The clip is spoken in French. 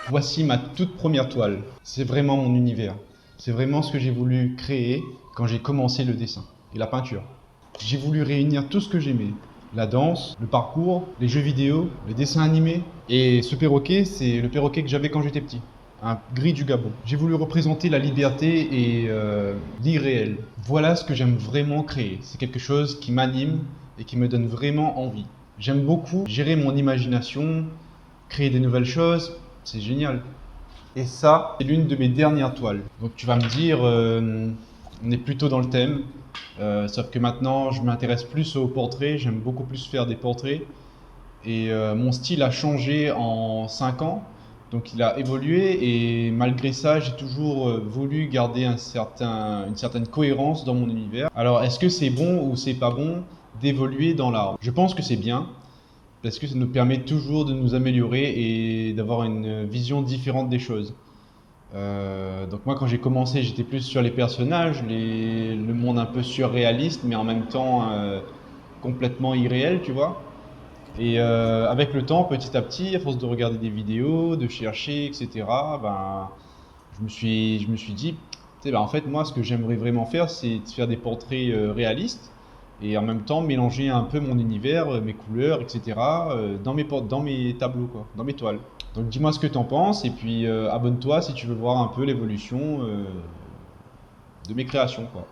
Voici ma toute première toile. C'est vraiment mon univers. C'est vraiment ce que j'ai voulu créer quand j'ai commencé le dessin et la peinture. J'ai voulu réunir tout ce que j'aimais. La danse, le parcours, les jeux vidéo, les dessins animés. Et ce perroquet, c'est le perroquet que j'avais quand j'étais petit. Un gris du Gabon. J'ai voulu représenter la liberté et l'irréel. Voilà ce que j'aime vraiment créer. C'est quelque chose qui m'anime et qui me donne vraiment envie. J'aime beaucoup gérer mon imagination, créer des nouvelles choses, c'est génial. Et ça, c'est l'une de mes dernières toiles. Donc tu vas me dire, on est plutôt dans le thème, sauf que maintenant je m'intéresse plus aux portraits, j'aime beaucoup plus faire des portraits. Et mon style a changé en 5 ans, donc il a évolué et malgré ça j'ai toujours voulu garder une certaine cohérence dans mon univers. Alors est-ce que c'est bon ou c'est pas bon d'évoluer dans l'art? Je pense que c'est bien, parce que ça nous permet toujours de nous améliorer et d'avoir une vision différente des choses. Donc moi quand j'ai commencé j'étais plus sur les personnages, le monde un peu surréaliste mais en même temps complètement irréel, tu vois. Et avec le temps, petit à petit, à force de regarder des vidéos, de chercher, etc., ben, je me suis dit, tu sais, ben, en fait, moi, ce que j'aimerais vraiment faire, c'est de faire des portraits réalistes et en même temps mélanger un peu mon univers, mes couleurs, etc., dans mes tableaux, quoi, dans mes toiles. Donc dis-moi ce que tu en penses et puis abonne-toi si tu veux voir un peu l'évolution de mes créations, quoi.